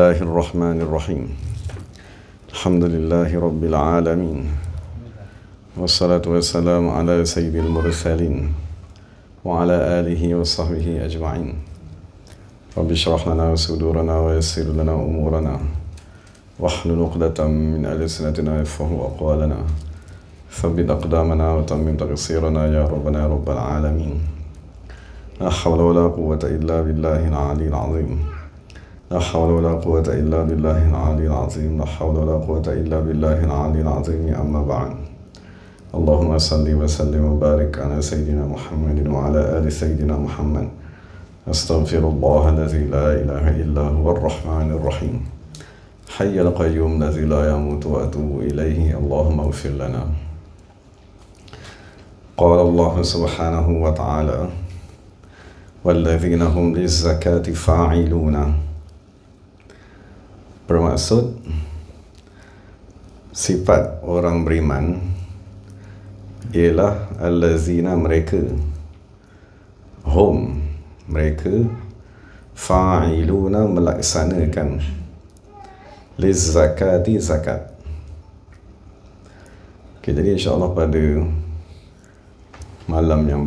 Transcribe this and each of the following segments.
Bismillahirrahmanirrahim. Alhamdulillahi Rabbil Alamin. Wassalatu wassalamu ala sayyidil mursalin wa ala alihi wa sahbihi ajma'in. Rabbi syrah lana sudurana wa yassir lana umurana wahlul 'uqdatam min alsinatina yafqahu aqwalana. Thabbit aqdamana wa tammim taqsirana ya rabbana ya rabbal alamin. La hawla wa la quwwata illa billahil 'aliyyil 'azim. لا حول ولا قوة إلا بالله العلي العظيم. لا حول ولا قوة إلا بالله العلي العظيم. أما بعد. اللهم صل وسلم وبارك على سيدنا محمد وعلى آل سيدنا محمد. أستغفر الله الذي لا إله إلا هو الرحمن الرحيم. حي القيوم الذي لا يموت وأتوب إليه. اللهم اغفر لنا. قال الله سبحانه وتعالى: والذين هم للزكاة فاعلون. Bermaksud sifat orang beriman ialah allazina, mereka, hum, mereka, fa'iluna, melaksanakan, lizzakati, zakat. Okay, jadi insyaAllah pada malam yang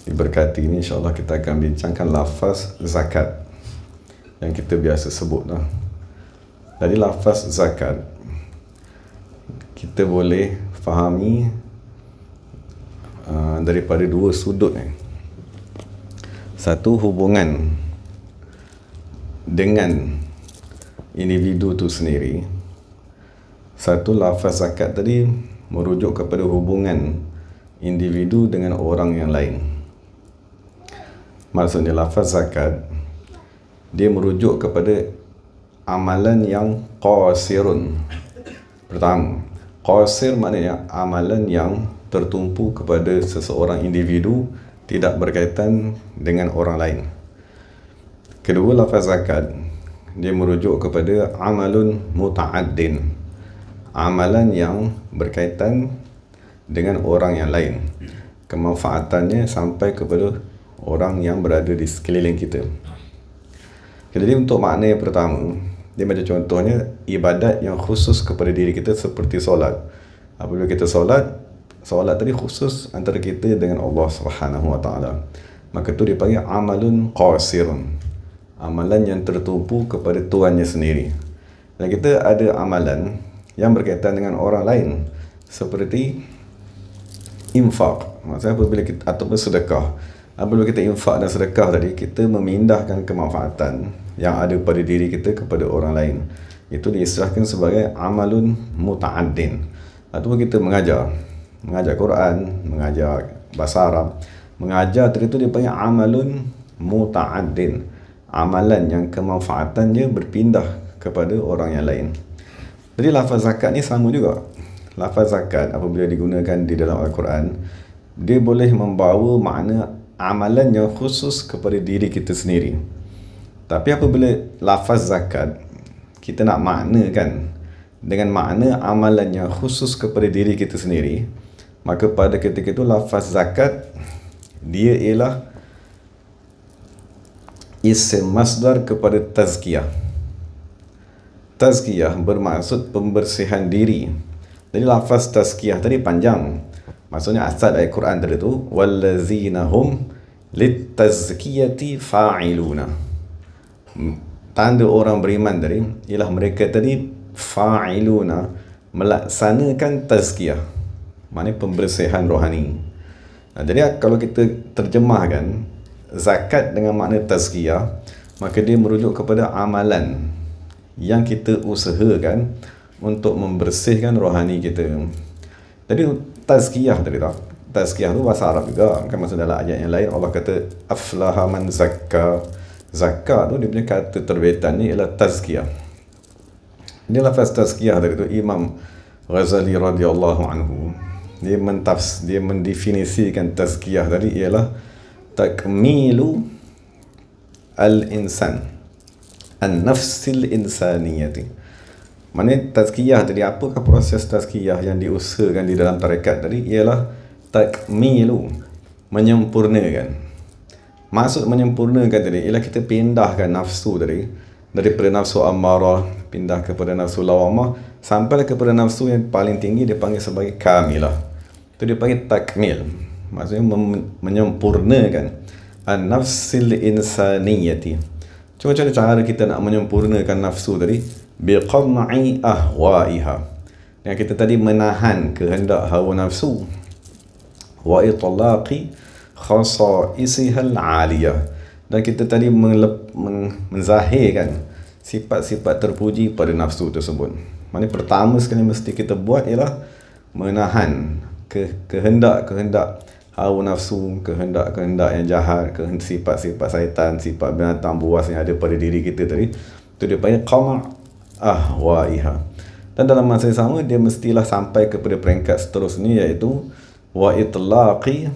diberkati ini, insyaAllah kita akan bincangkan lafaz zakat yang kita biasa sebut lah. Dari lafaz zakat kita boleh fahami daripada dua sudut. Satu, hubungan dengan individu tu sendiri. Satu, lafaz zakat tadi merujuk kepada hubungan individu dengan orang yang lain. Maksudnya lafaz zakat dia merujuk kepada amalan yang qasirun. Pertama, qasir maknanya amalan yang tertumpu kepada seseorang individu, tidak berkaitan dengan orang lain. Kedua, lafaz zakat dia merujuk kepada amalun muta'addin, amalan yang berkaitan dengan orang yang lain, kemanfaatannya sampai kepada orang yang berada di sekeliling kita. Jadi untuk makna yang pertama, dia macam contohnya ibadat yang khusus kepada diri kita seperti solat. Apabila kita solat tadi khusus antara kita dengan Allah Subhanahu Wa Taala. Maka tu dipanggil amalun qasirun, amalan yang tertumpu kepada Tuhannya sendiri. Dan kita ada amalan yang berkaitan dengan orang lain seperti infak. Maksudnya apabila kita, ataupun sedekah. Apabila kita infak dan sedekah tadi, kita memindahkan kemanfaatan yang ada pada diri kita kepada orang lain. Itu diistilahkan sebagai amalun muta'addin. Ataupun kita mengajar Quran, mengajar bahasa Arab, mengajar tadi itu dipanggil amalun muta'addin, amalan yang kemanfaatannya berpindah kepada orang yang lain. Jadi lafaz zakat ni sama juga. Lafaz zakat apabila digunakan di dalam Al-Quran, dia boleh membawa makna amalan yang khusus kepada diri kita sendiri. Tapi apabila lafaz zakat kita nak maknakan dengan makna amalan yang khusus kepada diri kita sendiri, maka pada ketika itu lafaz zakat dia ialah isim masdar kepada tazkiyah. Tazkiyah bermaksud pembersihan diri. Jadi lafaz tazkiyah tadi panjang. Maksudnya asal ayat Quran tadi tu, wallazina hum litazkiyati fa'iluna. Tanda orang beriman tadi ialah mereka tadi fa'iluna, melaksanakan tazkiyah, maknanya pembersihan rohani. Jadi kalau kita terjemahkan zakat dengan makna tazkiyah, maka dia merujuk kepada amalan yang kita usahakan untuk membersihkan rohani kita. Jadi tazkiyah tadi tak? Tazkiyah tu bahasa Arab juga. Kan maksud dalam ayat yang lain Allah kata aflaha man zakka. Zakka tu dia punya kata terbitan ni ialah tazkiyah. Ini lafaz tazkiyah tadi tu Imam Ghazali radhiyallahu anhu dia mendefinisikan tazkiyah tadi ialah takmilu al-insan an-nafsil insaniyati. Maksudnya tazkiyah tadi, apakah proses tazkiyah yang diusahakan di dalam tarekat tadi ialah takmilu, menyempurnakan. Maksud menyempurnakan tadi ialah kita pindahkan nafsu tadi daripada nafsu ammarah pindah kepada nafsu lawamah sampai kepada nafsu yang paling tinggi dia panggil sebagai kamilah. Itu dia panggil takmil. Maksudnya menyempurnakan an-nafsil insaniyati. Cuma cara kita nak menyempurnakan nafsu tadi biqam'i ahwa'iha. Yang kita tadi menahan kehendak hawa nafsu wa itlaqi khasa'isihal 'aliyah. Dan kita tadi menzahirkan sifat-sifat terpuji pada nafsu tersebut. Maksudnya pertama sekali mesti kita buat ialah menahan kehendak-kehendak hawa nafsu, kehendak-kehendak yang jahat, sifat-sifat syaitan, sifat binatang buas yang ada pada diri kita tadi. Itu dia panggil qama' ahwa'iha. Dan dalam masa yang sama dia mestilah sampai kepada peringkat seterusnya, iaitu wa itlaqi,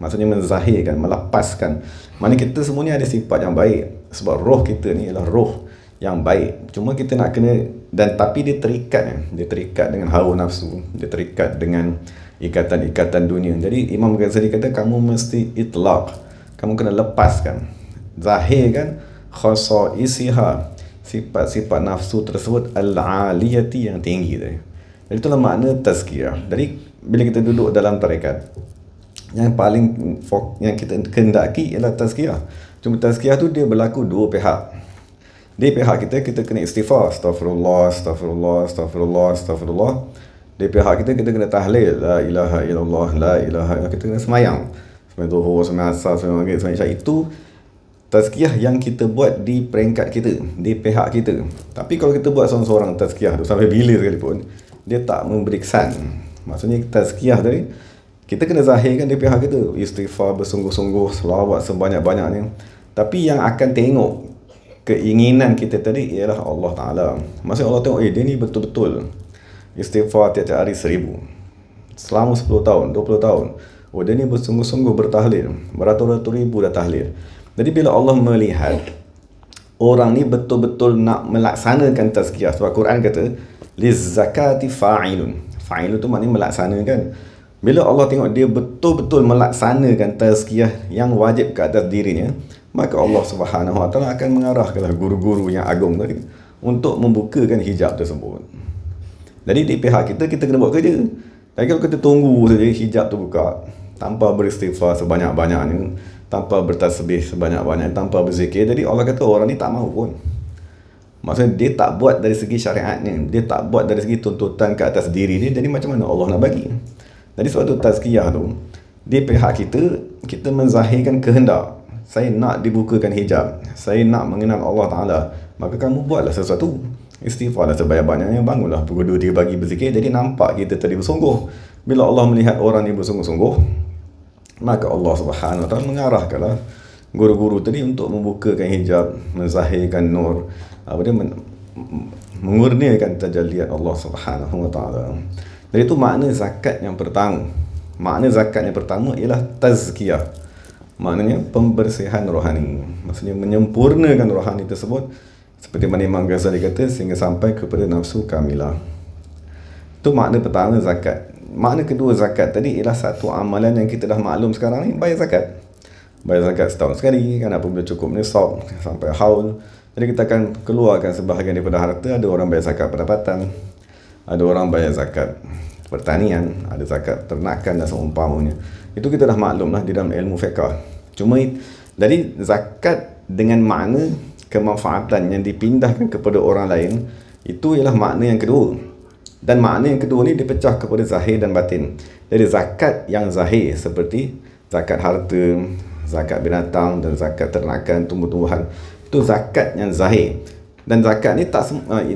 maksudnya menzahirkan, melepaskan. Maksudnya kita semua ni ada sifat yang baik, sebab roh kita ni ialah roh yang baik. Cuma kita nak kena, dan tapi dia terikat dengan hawa nafsu, dia terikat dengan ikatan-ikatan dunia. Jadi Imam Ghazali kata kamu mesti itlaq, kamu kena lepaskan, zahirkan khasa'isiha, sifat-sifat nafsu tersebut al-aliyati, yang tinggi tadi. Jadi itulah makna tazkiyah. Jadi bila kita duduk dalam tarekat, yang paling yang kita kendaki ialah tazkiyah. Cuma tazkiyah tu dia berlaku dua pihak. Di pihak kita kena istighfar, astagfirullah, astagfirullah, astagfirullah, astagfirullah. Di pihak kita kena tahlil, la ilaha illallah, la ilaha illallah. Kita kena semayang, semayang zuhur, semayang asar, semayang maghrib, semayang isyak. Itu tazkiyah yang kita buat di peringkat kita, di pihak kita. Tapi kalau kita buat seorang-seorang tazkiyah tu sampai bila sekalipun, dia tak memberi kesan. Maksudnya tazkiyah tadi kita kena zahirkan di pihak kita, istighfar bersungguh-sungguh, selawat sebanyak-banyaknya. Tapi yang akan tengok keinginan kita tadi ialah Allah Ta'ala. Maksudnya Allah tengok, dia ni betul-betul istighfar tiap-tiap hari 1000, selama 10 tahun, 20 tahun. Oh, dia ni bersungguh-sungguh bertahlil, beratus-ratus ribu dah tahlil. Jadi bila Allah melihat orang ni betul-betul nak melaksanakan tazkiyah, sebab Quran kata lizzakati fa'ilun. Fa'ilun tu maknanya melaksanakan. Bila Allah tengok dia betul-betul melaksanakan tazkiyah yang wajib ke atas dirinya, maka Allah Subhanahu Wa Taala akan mengarahkan guru-guru yang agung tadi untuk membukakan hijab tersebut. Jadi di pihak kita kena buat kerja. Tapi kalau kita tunggu saja hijab tu buka tanpa beristighfar sebanyak-banyaknya, tanpa bertasbih sebanyak-banyaknya, tanpa berzikir, jadi Allah kata orang ni tak mahu pun. Maksudnya dia tak buat dari segi syariatnya, dia tak buat dari segi tuntutan ke atas diri dia, jadi macam mana Allah nak bagi? Jadi sebab tu tazkiyah tu di pihak kita menzahirkan kehendak, saya nak dibukakan hijab, saya nak mengenal Allah Ta'ala, maka kamu buatlah sesuatu, istighfarlah sebanyak-banyaknya, bangunlah pukul 2 3 pagi berzikir. Jadi nampak kita tadi bersungguh. Bila Allah melihat orang ni bersungguh-sungguh, maka Allah Subhanahu Wa Taala mengarahkanlah guru-guru tadi untuk membukakan hijab, menzahirkan nur, dia mengurniakan tajalliat Allah Subhanahu Wa Taala. Jadi itu makna zakat yang pertama. Makna zakat yang pertama ialah tazkiyah. Maknanya pembersihan rohani. Maksudnya menyempurnakan rohani tersebut, seperti mana Imam Ghazali kata, sehingga sampai kepada nafsu kamilah. Itu makna pertama zakat. Makna kedua zakat tadi ialah satu amalan yang kita dah maklum sekarang ni, bayar zakat. Bayar zakat setahun sekali, kan, apabila cukup nisab sampai haul. Jadi kita akan keluarkan sebahagian daripada harta. Ada orang bayar zakat pendapatan, ada orang bayar zakat pertanian, ada zakat ternakan dan seumpamanya. Itu kita dah maklum lah di dalam ilmu fiqh. Cuma dari zakat dengan makna kemanfaatan yang dipindahkan kepada orang lain, itu ialah makna yang kedua. Dan makna yang kedua ni dipecah kepada zahir dan batin. Jadi zakat yang zahir seperti zakat harta, zakat binatang dan zakat ternakan, tumbuh-tumbuhan, itu zakat yang zahir. Dan zakat ni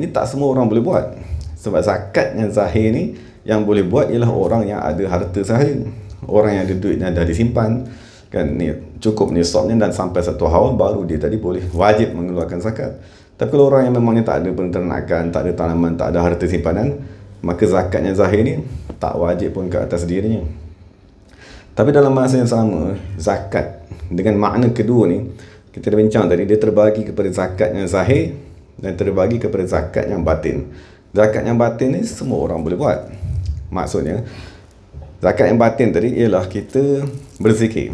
tak semua orang boleh buat. Sebab zakat yang zahir ni yang boleh buat ialah orang yang ada harta sahaja, orang yang ada duitnya dah disimpan, kan, ni cukup nisabnya dan sampai satu haul baru dia tadi boleh wajib mengeluarkan zakat. Tapi kalau orang yang memangnya tak ada peternakan, tak ada tanaman, tak ada harta simpanan, maka zakatnya zahir ni tak wajib pun ke atas dirinya. Tapi dalam masa yang sama, zakat dengan makna kedua ni, kita dah bincang tadi, dia terbagi kepada zakat yang zahir dan terbagi kepada zakat yang batin. Zakat yang batin ni semua orang boleh buat. Maksudnya zakat yang batin tadi ialah kita berzikir,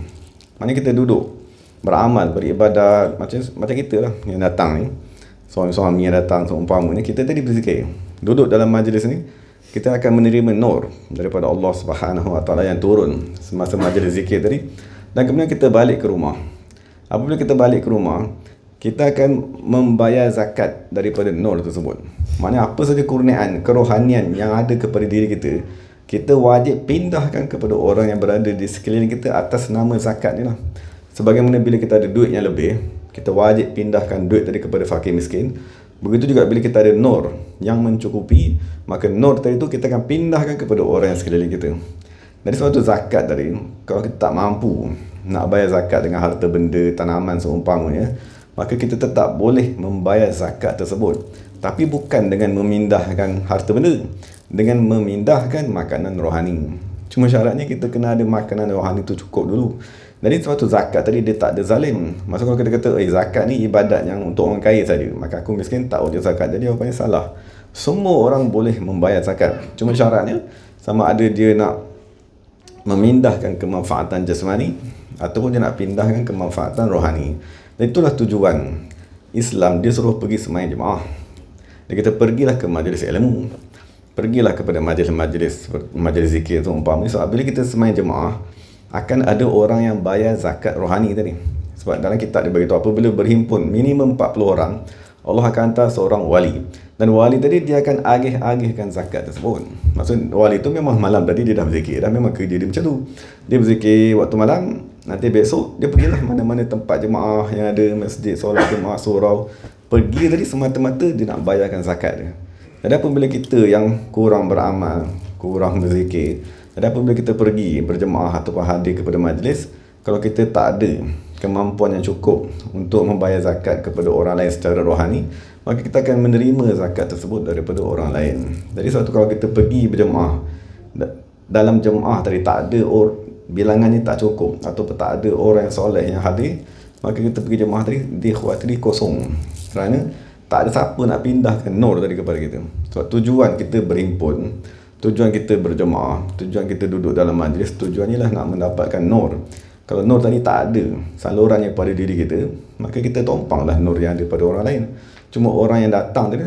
maknanya kita duduk beramal, beribadat, macam kita lah yang datang ni suami-suami yang datang seumpamanya, kita tadi berzikir. Duduk dalam majlis ni, kita akan menerima nur daripada Allah Subhanahu Wa Taala yang turun semasa majlis zikir tadi. Dan kemudian kita balik ke rumah. Apabila kita balik ke rumah, kita akan membayar zakat daripada nur tersebut. Maknanya apa saja kurniaan, kerohanian yang ada kepada diri kita, kita wajib pindahkan kepada orang yang berada di sekeliling kita atas nama zakat ni lah. Sebagaimana bila kita ada duit yang lebih, kita wajib pindahkan duit tadi kepada fakir miskin. Begitu juga bila kita ada nur yang mencukupi, maka nur tadi tu kita akan pindahkan kepada orang yang sekeliling kita. Dari sebab tu zakat tadi, kalau kita tak mampu nak bayar zakat dengan harta benda, tanaman seumpamanya, maka kita tetap boleh membayar zakat tersebut. Tapi bukan dengan memindahkan harta benda, dengan memindahkan makanan rohani. Cuma syaratnya kita kena ada makanan rohani tu cukup dulu. Jadi sebab tu zakat tadi dia tak ada zalim. Maksud kalau kita kata zakat ni ibadat yang untuk orang kaya saja, maka aku miskin tak wajib zakat. Jadi jawapannya salah. Semua orang boleh membayar zakat. Cuma syaratnya sama ada dia nak memindahkan kemanfaatan jasmani ataupun dia nak pindahkan kemanfaatan rohani. Dan itulah tujuan Islam, dia suruh pergi sembahyang jemaah. Dia kata pergilah ke majlis ilmu, pergilah kepada majlis zikir tu umpamanya. So bila kita sembahyang jemaah, akan ada orang yang bayar zakat rohani tadi. Sebab dalam kitab dia beritahu apabila berhimpun minimum 40 orang, Allah akan hantar seorang wali. Dan wali tadi dia akan agih-agihkan zakat tersebut. Maksud wali tu memang malam tadi dia dah berzikir, dah memang kerja dia macam tu. Dia berzikir waktu malam, nanti besok dia pergilah mana-mana tempat jemaah yang ada masjid, solat jemaah, surau. Pergi tadi semata-mata dia nak bayarkan zakat dia. Dan apabila kita yang kurang beramal, kurang berzikir, dan apabila kita pergi berjemaah ataupun hadir kepada majlis, kalau kita tak ada kemampuan yang cukup untuk membayar zakat kepada orang lain secara rohani, maka kita akan menerima zakat tersebut daripada orang lain. Jadi suatu kalau kita pergi berjemaah, dalam jemaah tadi tak ada bilangannya tak cukup ataupun tak ada orang yang soleh yang hadir, maka kita pergi jemaah tadi tadi kosong. Kerana tak ada siapa nak pindahkan nur tadi kepada kita. Sebab tujuan kita berhimpun, tujuan kita berjemaah, tujuan kita duduk dalam majlis, tujuannya lah nak mendapatkan nur. Kalau nur tadi tak ada salurannya pada diri kita, maka kita tumpanglah nur yang ada pada orang lain. Cuma orang yang datang tadi,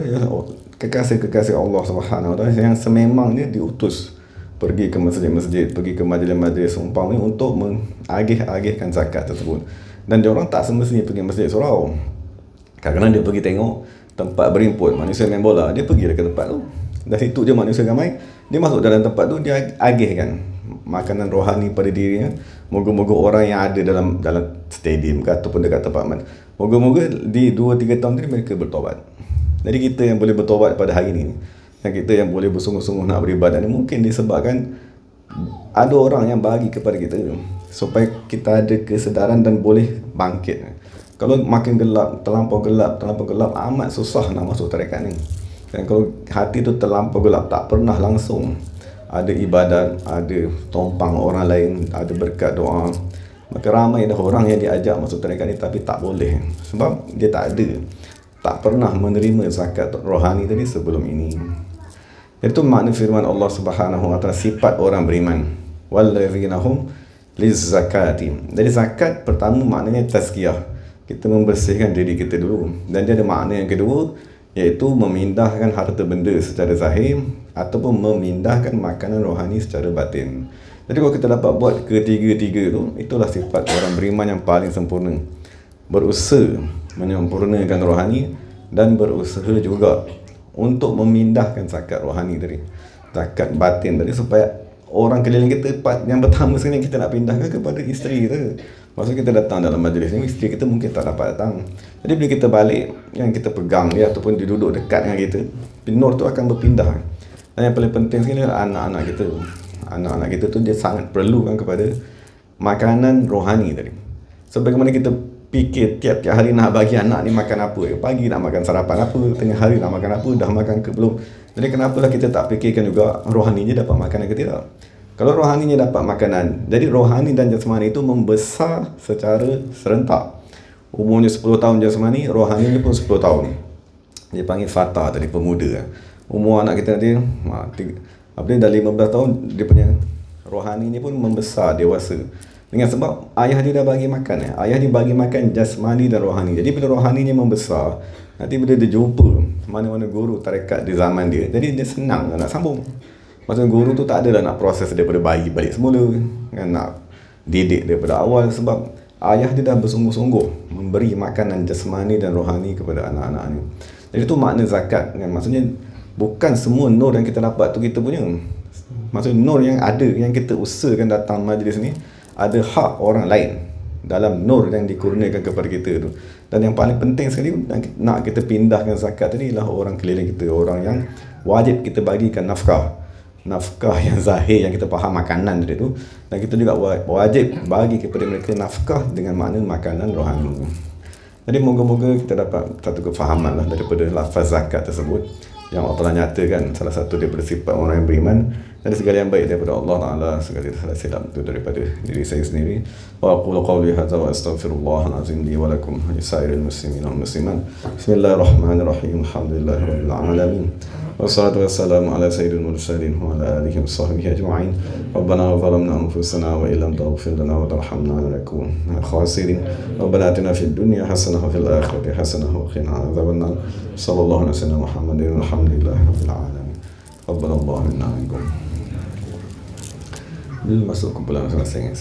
kekasih-kekasih Allah Subhanahu Wa Taala yang sememangnya diutus pergi ke masjid-masjid, pergi ke majlis-majlis umpamanya untuk mengagih-agihkan zakat tersebut. Dan dia orang tak semestinya pergi masjid surau. Kadang-kadang dia pergi tengok tempat berhimpun manusia main bola, dia pergi dekat tempat tu. Dari situ je manusia ramai, dia masuk dalam tempat tu, dia agihkan makanan rohani pada dirinya. Moga-moga orang yang ada dalam stadium ke ataupun dekat tempat mana, moga-moga di 2-3 tahun ni mereka bertobat. Jadi kita yang boleh bertobat pada hari ni, dan kita yang boleh bersungguh-sungguh nak beribadat ni, mungkin disebabkan ada orang yang bagi kepada kita supaya kita ada kesedaran dan boleh bangkit. Kalau makin terlampau gelap, amat susah nak masuk tarekat ni. Dan kalau hati tu terlampau gelap, tak pernah langsung ada ibadat, ada tumpang orang lain, ada berkat doa, maka ramai dah orang yang diajak masuk tarekat ni tapi tak boleh. Sebab dia tak pernah menerima zakat rohani tadi sebelum ini. Itu makna firman Allah Subhanahu Wa Taala, sifat orang beriman, wallazina hum lizzakati. Jadi zakat pertama maknanya tazkiyah, kita membersihkan diri kita dulu. Dan dia ada makna yang kedua, iaitu memindahkan harta benda secara zahir ataupun memindahkan makanan rohani secara batin. Jadi kalau kita dapat buat ketiga-tiga tu, itulah sifat orang beriman yang paling sempurna. Berusaha menyempurnakan rohani dan berusaha juga untuk memindahkan zakat rohani tadi, zakat batin tadi, supaya orang keliling kita, yang pertama sekali kita nak pindahkan kepada isteri kita. Maksud kita datang dalam majlis ni, isteri kita mungkin tak dapat datang. Jadi bila kita balik, yang kita pegang dia ataupun dia duduk dekat dengan kita, nur tu akan berpindah. Dan yang paling penting sekali adalah anak-anak kita. Anak-anak kita tu dia sangat perlukan kepada makanan rohani tadi. Sebagaimana kita fikir tiap-tiap hari nak bagi anak ni makan apa, pagi nak makan sarapan apa, tengah hari nak makan apa, dah makan ke belum. Jadi kenapalah kita tak fikirkan juga rohaninya dapat makanan ke tidak. Kalau rohaninya dapat makanan, jadi rohani dan jasmani itu membesar secara serentak. Umurnya 10 tahun jasmani, rohaninya pun 10 tahun. Dia panggil fata tadi, pemuda. Umur anak kita nanti apabila dah 15 tahun, dia punya rohaninya pun membesar, dewasa. Dengan sebab ayah dia dah bagi makan, ayah dia bagi makan jasmani dan rohani. Jadi bila rohaninya membesar, Nanti bila dia jumpa mana-mana guru tarekat di zaman dia, jadi dia senang nak sambung. Maksudnya guru tu tak adalah nak proses daripada bayi balik semula, kan, nak didik daripada awal, sebab ayah dia dah bersungguh-sungguh memberi makanan jasmani dan rohani kepada anak-anak ni. Jadi tu makna zakat, kan? Maksudnya bukan semua nur yang kita dapat tu kita punya. Maksudnya nur yang ada, yang kita usahakan datang majlis ni, ada hak orang lain dalam nur yang dikurniakan kepada kita tu. Dan yang paling penting sekali nak kita pindahkan zakat tadi ialah orang keliling kita, orang yang wajib kita bagikan nafkah yang zahir, yang kita faham makanan tadi tu, dan kita juga wajib bagi kepada mereka nafkah dengan makna makanan rohani. Jadi moga-moga kita dapat satu kefahaman lah daripada lafaz zakat tersebut, yang Allah Ta'ala nyatakan salah satu daripada sifat orang yang beriman, dan segala yang baik daripada Allah Ta'ala, segala salah silap itu daripada diri saya sendiri. Wa aqulu qawli hadza wa astaghfirullahal azim li wa lakum wa lisairil muslimin wal muslimat. Bismillahirrahmanirrahim. Alhamdulillahirabbil alamin. Wassalatu wassalamu ala sayyidil mursalin wa ala alihi wa sahbihi ajma'in. Rabbana zalamna anfusana wa illam taghfir lana wa tarhamna lanakunanna minal khasirin. Rabbana atina fid dunya hasanah wa fil akhirati hasanah wa qina adzabannar. Sallallahu alaihi wasallam Muhammadin walhamdulillahirabbil alamin. Rabbanallahu minna minkum. Masuk kumpulan selesai.